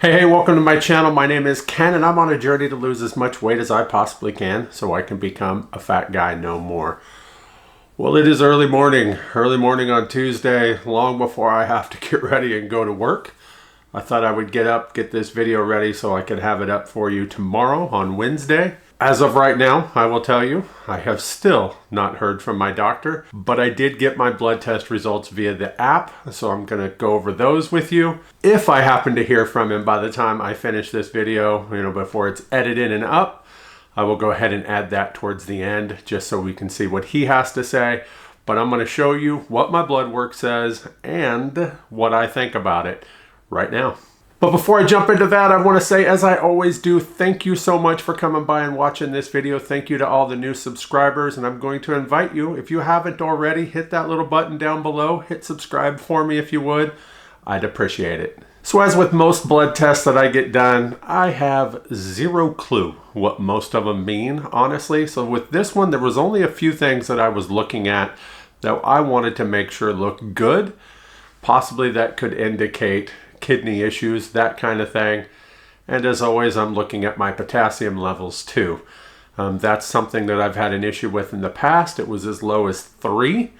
Hey, welcome to my channel. My name is Ken and I'm on a journey to lose as much weight as I possibly can so I can become a fat guy no more. Well, it is early morning on Tuesday, long before I have to get ready and go to work. I thought I would get up, get this video ready so I could have it up for you tomorrow on Wednesday. As of right now, I will tell you, I have still not heard from my doctor, but I did get my blood test results via the app, so I'm going to go over those with you. If I happen to hear from him by the time I finish this video, before it's edited and up, I will go ahead and add that towards the end just so we can see what he has to say. But I'm going to show you what my blood work says and what I think about it right now. But before I jump into that, I want to say, as I always do, thank you so much for coming by and watching this video. Thank you to all the new subscribers, and I'm going to invite you, if you haven't already, hit that little button down below. Hit subscribe for me if you would. I'd appreciate it. So as with most blood tests that I get done, I have zero clue what most of them mean, honestly. So with this one, there was only a few things that I was looking at that I wanted to make sure looked good. Possibly that could indicate kidney issues, that kind of thing. And as always, I'm looking at my potassium levels too. That's something that I've had an issue with in the past. It was as low as 3,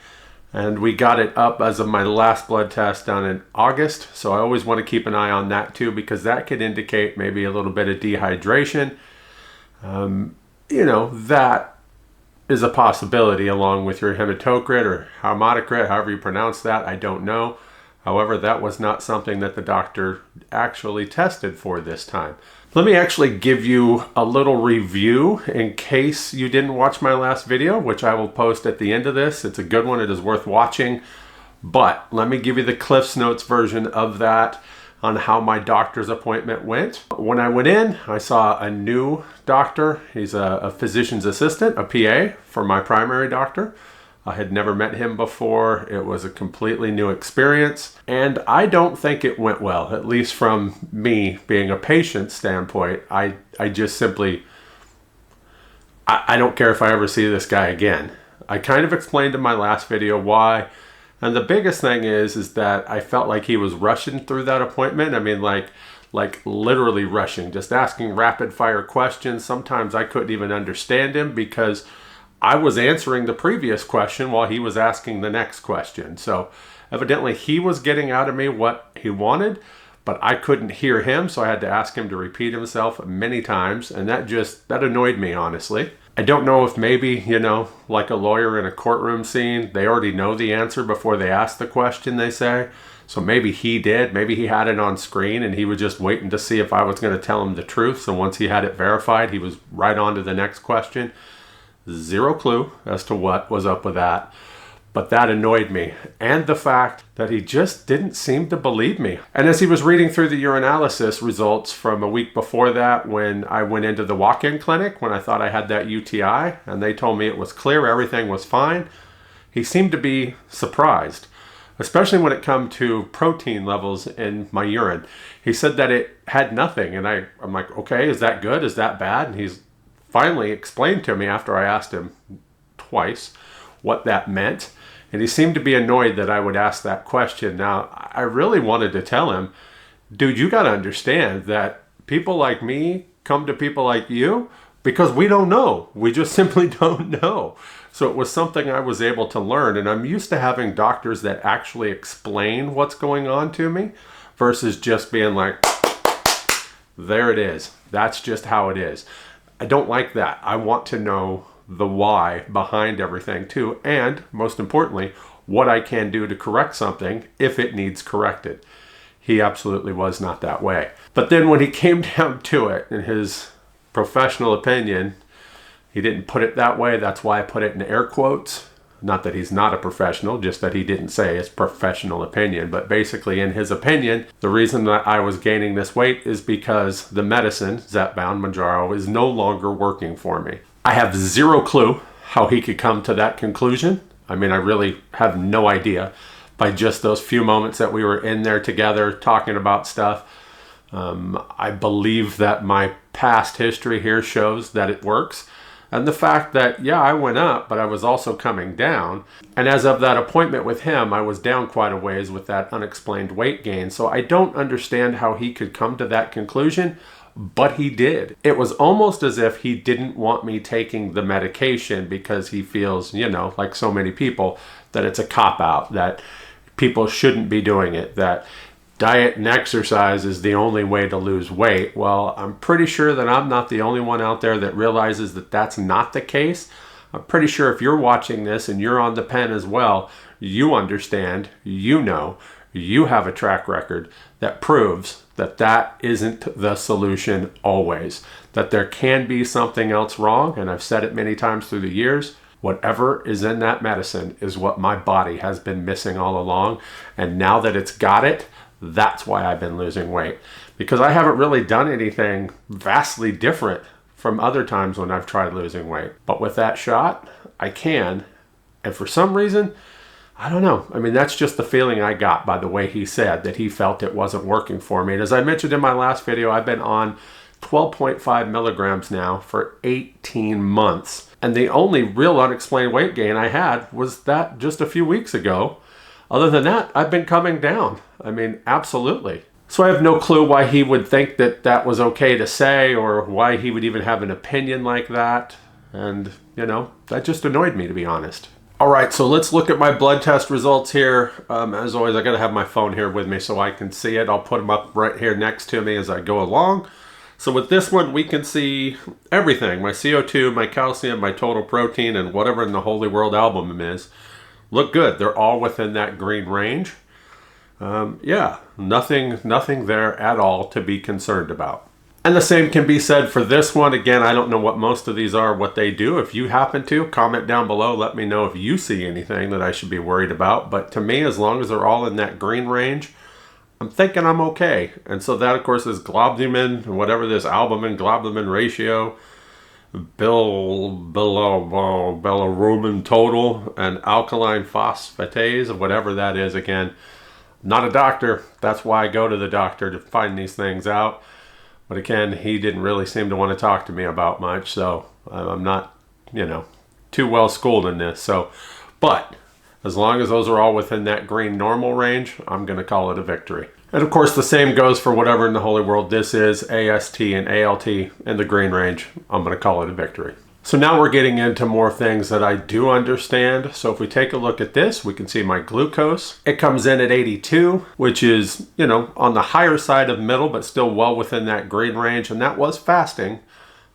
and we got it up as of my last blood test done in August. So I always want to keep an eye on that too, because that could indicate maybe a little bit of dehydration. That is a possibility, along with your hematocrit or hematocrit, however you pronounce that, I don't know. However, that was not something that the doctor actually tested for this time. Let me actually give you a little review in case you didn't watch my last video, which I will post at the end of this. It's a good one. It is worth watching. But let me give you the Cliff's Notes version of that on how my doctor's appointment went. When I went in, I saw a new doctor. He's a physician's assistant, a PA for my primary doctor. I had never met him before. It was a completely new experience, and I don't think it went well, at least from me being a patient standpoint. I just simply, I don't care if I ever see this guy again. I kind of explained in my last video why, and the biggest thing is that I felt like he was rushing through that appointment. I mean, like literally rushing, just asking rapid fire questions. Sometimes I couldn't even understand him because I was answering the previous question while he was asking the next question. So evidently he was getting out of me what he wanted, but I couldn't hear him, so I had to ask him to repeat himself many times, and that annoyed me, honestly. I don't know if maybe, like a lawyer in a courtroom scene, they already know the answer before they ask the question, they say. So maybe he did. Maybe he had it on screen and he was just waiting to see if I was going to tell him the truth. So once he had it verified, he was right on to the next question. Zero clue as to what was up with that, but that annoyed me, and the fact that he just didn't seem to believe me. And as he was reading through the urinalysis results from a week before that, when I went into the walk-in clinic when I thought I had that UTI and they told me it was clear, everything was fine, he seemed to be surprised, especially when it come to protein levels in my urine. He said that it had nothing, and I'm like, okay, is that good? Is that bad? And he's finally explained to me, after I asked him twice, what that meant. And he seemed to be annoyed that I would ask that question. Now, I really wanted to tell him, dude, you got to understand that people like me come to people like you because we don't know. We just simply don't know. So it was something I was able to learn. And I'm used to having doctors that actually explain what's going on to me versus just being like, there it is. That's just how it is. I don't like that. I want to know the why behind everything too, and most importantly, what I can do to correct something if it needs corrected. He absolutely was not that way. But then when he came down to it, in his professional opinion, he didn't put it that way. That's why I put it in air quotes. Not that he's not a professional, just that he didn't say his professional opinion. But basically, in his opinion, the reason that I was gaining this weight is because the medicine, Zepbound, Mounjaro, is no longer working for me. I have zero clue how he could come to that conclusion. I mean, I really have no idea. By just those few moments that we were in there together talking about stuff, I believe that my past history here shows that it works. And the fact that, yeah, I went up, but I was also coming down. And as of that appointment with him, I was down quite a ways with that unexplained weight gain. So I don't understand how he could come to that conclusion, but he did. It was almost as if he didn't want me taking the medication because he feels, you know, like so many people, that it's a cop-out, that people shouldn't be doing it, that diet and exercise is the only way to lose weight. Well, I'm pretty sure that I'm not the only one out there that realizes that that's not the case. I'm pretty sure if you're watching this and you're on the pen as well, you understand, you know, you have a track record that proves that that isn't the solution always, that there can be something else wrong. And I've said it many times through the years, whatever is in that medicine is what my body has been missing all along. And now that it's got it, that's why I've been losing weight, because I haven't really done anything vastly different from other times when I've tried losing weight. But with that shot, I can. And for some reason, I don't know. I mean, that's just the feeling I got by the way he said that he felt it wasn't working for me. And as I mentioned in my last video, I've been on 12.5 milligrams now for 18 months. And the only real unexplained weight gain I had was that just a few weeks ago. Other than that, I've been coming down. I mean, absolutely. So I have no clue why he would think that that was okay to say, or why he would even have an opinion like that. And, you know, that just annoyed me, to be honest. All right, so let's look at my blood test results here. As always, I gotta have my phone here with me so I can see it. I'll put them up right here next to me as I go along. So with this one, we can see everything. My CO2, my calcium, my total protein, and whatever in the Holy World album is. Look good. They're all within that green range. Yeah, nothing there at all to be concerned about. And the same can be said for this one. Again, I don't know what most of these are, what they do. If you happen to, comment down below. Let me know if you see anything that I should be worried about. But to me, as long as they're all in that green range, I'm thinking I'm okay. And so that, of course, is globulin, whatever this albumin, globulin ratio, bilirubin total, and alkaline phosphatase, whatever that is. Again, not a doctor. That's why I go to the doctor, to find these things out. But again, he didn't really seem to want to talk to me about much, so I'm not, you know, too well schooled in this. So, but as long as those are all within that green normal range, I'm going to call it a victory. And of course, the same goes for whatever in the Holy World this is, AST and ALT in the green range. I'm going to call it a victory. So now we're getting into more things that I do understand. So if we take a look at this, we can see my glucose. It comes in at 82, which is, you know, on the higher side of middle, but still well within that green range. And that was fasting.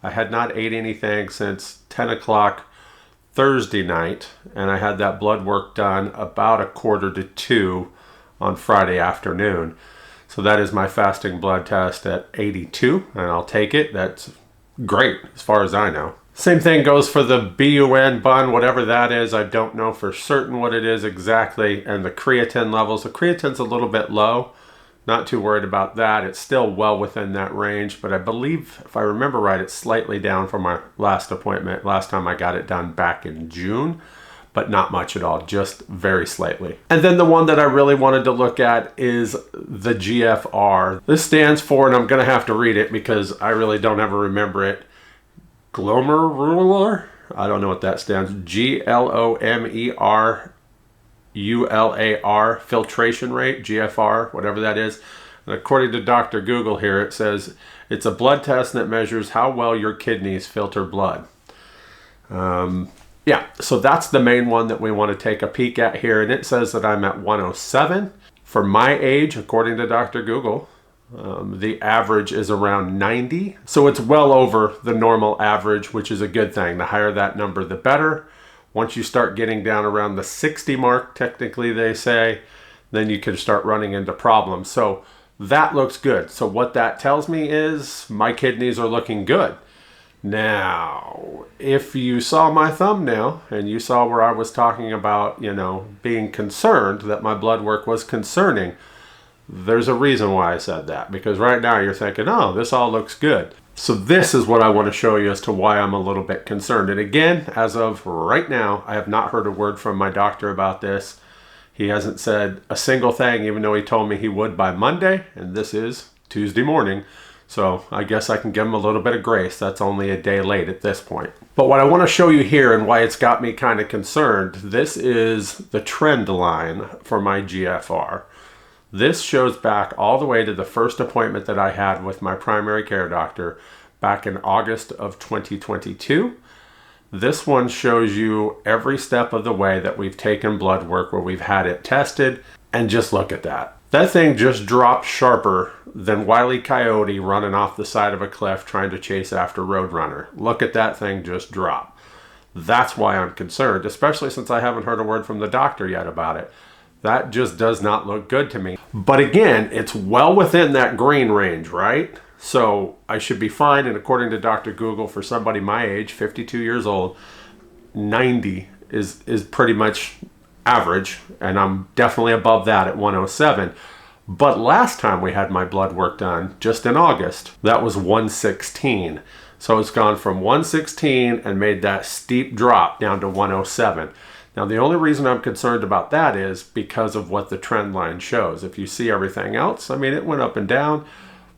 I had not ate anything since 10 o'clock Thursday night, and I had that blood work done about 1:45 on Friday afternoon. So that is my fasting blood test at 82, and I'll take it. That's great as far as I know. Same thing goes for the bun, whatever that is. I don't know for certain what it is exactly. And the creatine levels. The creatine's a little bit low. Not too worried about that. It's still well within that range. But I believe, if I remember right, it's slightly down from my last appointment. Last time I got it done back in June. But not much at all, just very slightly. And then the one that I really wanted to look at is the GFR. This stands for, and I'm going to have to read it because I really don't ever remember it, glomerular? I don't know what that stands. GLOMERULAR filtration rate, GFR, whatever that is. And according to Dr. Google here, it says it's a blood test that measures how well your kidneys filter blood. Yeah, so that's the main one that we want to take a peek at here. And it says that I'm at 107. For my age, according to Dr. Google, the average is around 90. So it's well over the normal average, which is a good thing. The higher that number, the better. Once you start getting down around the 60 mark, technically they say, then you can start running into problems. So that looks good. So what that tells me is my kidneys are looking good. Now, if you saw my thumbnail and you saw where I was talking about, you know, being concerned that my blood work was concerning, there's a reason why I said that. Because right now you're thinking, oh, this all looks good. So this is what I want to show you as to why I'm a little bit concerned. And again, as of right now, I have not heard a word from my doctor about this. He hasn't said a single thing, even though he told me he would by Monday. And this is Tuesday morning. So I guess I can give him a little bit of grace. That's only a day late at this point. But what I want to show you here and why it's got me kind of concerned, this is the trend line for my GFR. This shows back all the way to the first appointment that I had with my primary care doctor back in August of 2022. This one shows you every step of the way that we've taken blood work where we've had it tested, and just look at that. That thing just dropped sharper than Wile E. Coyote running off the side of a cliff trying to chase after Roadrunner. Look at that thing just drop. That's why I'm concerned, especially since I haven't heard a word from the doctor yet about it. That just does not look good to me. But again, it's well within that green range, right? So I should be fine. And according to Dr. Google, for somebody my age, 52 years old, 90 is pretty much average. And I'm definitely above that at 107. But last time we had my blood work done, just in August, that was 116. So it's gone from 116 and made that steep drop down to 107. Now, the only reason I'm concerned about that is because of what the trend line shows. If you see everything else, I mean, it went up and down,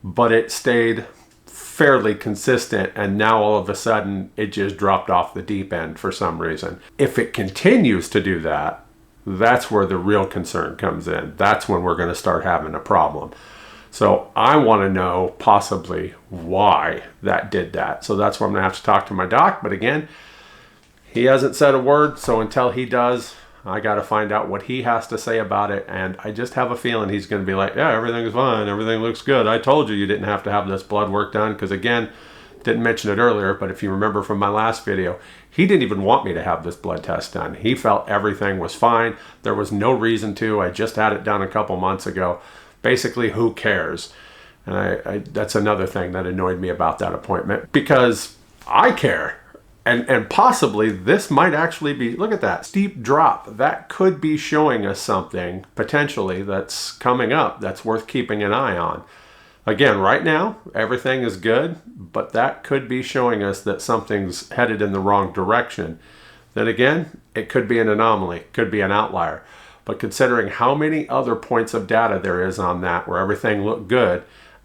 but it stayed fairly consistent, and now all of a sudden it just dropped off the deep end for some reason. If it continues to do that, that's where the real concern comes in. That's when we're going to start having a problem. So I want to know possibly why that did that. So that's where I'm going to have to talk to my doc. But again, he hasn't said a word, so until he does, I got to find out what he has to say about it. And I just have a feeling he's going to be like, yeah, everything's fine. Everything looks good. I told you didn't have to have this blood work done. Because again, didn't mention it earlier, but if you remember from my last video, he didn't even want me to have this blood test done. He felt everything was fine. There was no reason to. I just had it done a couple months ago. Basically, who cares? And I that's another thing that annoyed me about that appointment, because I care. And possibly this might actually be, look at that steep drop. That could be showing us something potentially that's coming up that's worth keeping an eye on. Again, right now, everything is good, but that could be showing us that something's headed in the wrong direction. Then again, it could be an anomaly, could be an outlier. But considering how many other points of data there is on that where everything looked good,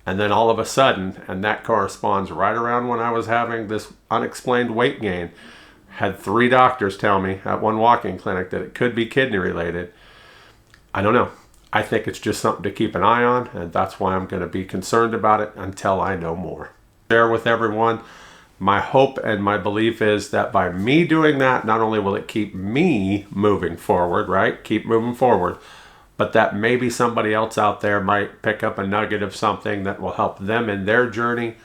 and then all of a sudden, and that corresponds right around when I was having this unexplained weight gain, had 3 doctors tell me at one walk-in clinic that it could be kidney related. I don't know. I think it's just something to keep an eye on, and that's why I'm going to be concerned about it until I know more. Share with everyone. My hope and my belief is that by me doing that, not only will it keep me moving forward, right? Keep moving forward, but that maybe somebody else out there might pick up a nugget of something that will help them in their journey.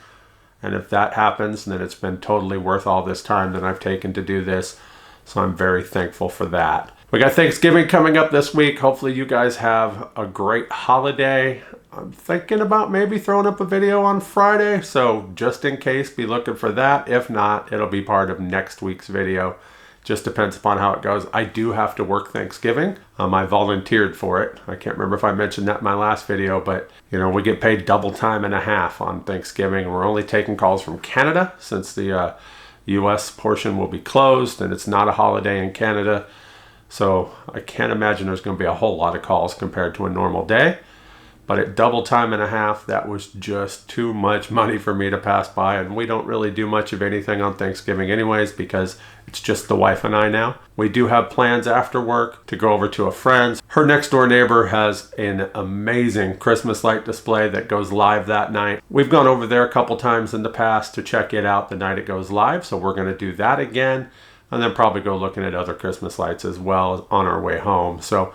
And if that happens, then it's been totally worth all this time that I've taken to do this. So I'm very thankful for that. We got Thanksgiving coming up this week. Hopefully you guys have a great holiday. I'm thinking about maybe throwing up a video on Friday. So just in case, be looking for that. If not, it'll be part of next week's video. Just depends upon how it goes. I do have to work Thanksgiving. I volunteered for it. I can't remember if I mentioned that in my last video, but you know, we get paid double time and a half on Thanksgiving. We're only taking calls from Canada since the US portion will be closed and it's not a holiday in Canada. So I can't imagine there's going to be a whole lot of calls compared to a normal day. But at double time and a half, that was just too much money for me to pass by. And we don't really do much of anything on Thanksgiving anyways, because it's just the wife and I now. We do have plans after work to go over to a friend's. Her next door neighbor has an amazing Christmas light display that goes live that night. We've gone over there a couple times in the past to check it out the night it goes live. So we're going to do that again. And then probably go looking at other Christmas lights as well on our way home. So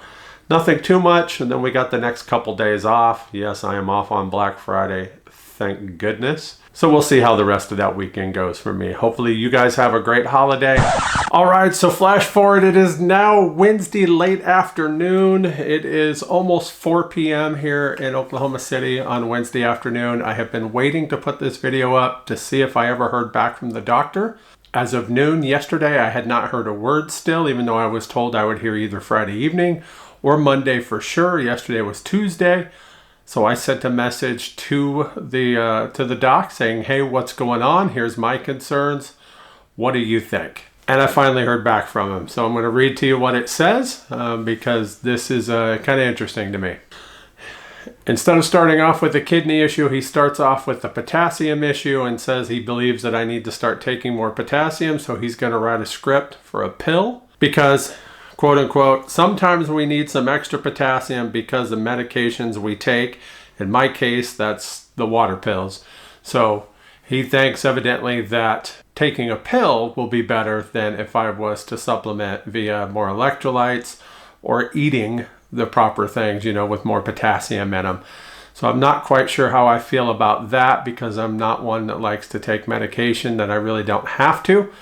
nothing too much, and then we got the next couple days off. Yes, I am off on Black Friday, thank goodness. So we'll see how the rest of that weekend goes for me. Hopefully you guys have a great holiday. All right, so flash forward, it is now Wednesday late afternoon. It is almost 4 p.m. here in Oklahoma City on Wednesday afternoon. I have been waiting to put this video up to see if I ever heard back from the doctor. As of noon yesterday, I had not heard a word still, even though I was told I would hear either Friday evening or Monday for sure. Yesterday was Tuesday. So I sent a message to the doc saying, hey, what's going on? Here's my concerns. What do you think? And I finally heard back from him. So I'm going to read to you what it says because this is kind of interesting to me. Instead of starting off with the kidney issue, he starts off with the potassium issue and says he believes that I need to start taking more potassium, so he's going to write a script for a pill because, quote unquote, sometimes we need some extra potassium because of medications we take. In my case, that's the water pills. So he thinks evidently that taking a pill will be better than if I was to supplement via more electrolytes or eating the proper things, with more potassium in them. So I'm not quite sure how I feel about that because I'm not one that likes to take medication that I really don't have to,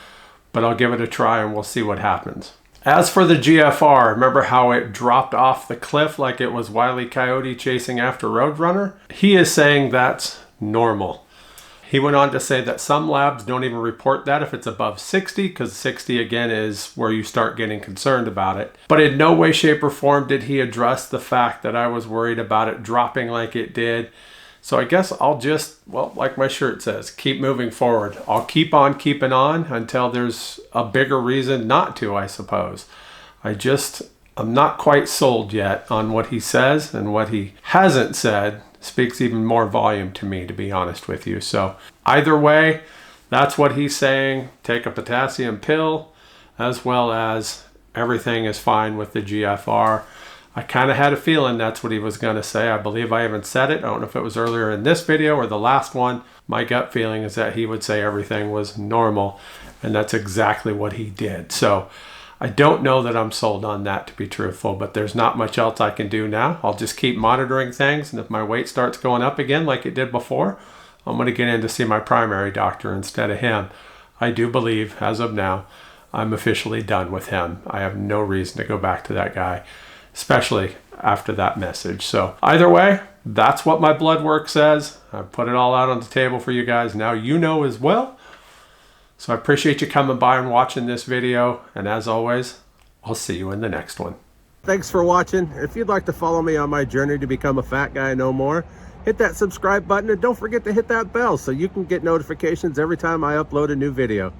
but I'll give it a try and we'll see what happens. As for the GFR, remember how it dropped off the cliff like it was Wile E. Coyote chasing after Roadrunner? He is saying that's normal. He went on to say that some labs don't even report that if it's above 60, because 60 again is where you start getting concerned about it. But in no way, shape, or form did he address the fact that I was worried about it dropping like it did. So I guess I'll just, like my shirt says, keep moving forward. I'll keep on keeping on until there's a bigger reason not to, I suppose. I'm not quite sold yet on what he says, and what he hasn't said speaks even more volume to me, to be honest with you. So either way, that's what he's saying. Take a potassium pill, as well as everything is fine with the GFR. I kind of had a feeling that's what he was going to say. I believe I even said it. I don't know if it was earlier in this video or the last one. My gut feeling is that he would say everything was normal, and that's exactly what he did. So I don't know that I'm sold on that, to be truthful, but there's not much else I can do now. I'll just keep monitoring things, and if my weight starts going up again like it did before, I'm going to get in to see my primary doctor instead of him. I do believe, as of now, I'm officially done with him. I have no reason to go back to that guy, especially after that message. So either way, that's what my blood work says. I put it all out on the table for you guys. Now you know as well. So I appreciate you coming by and watching this video. And as always, I'll see you in the next one. Thanks for watching. If you'd like to follow me on my journey to become a fat guy no more, hit that subscribe button and don't forget to hit that bell so you can get notifications every time I upload a new video.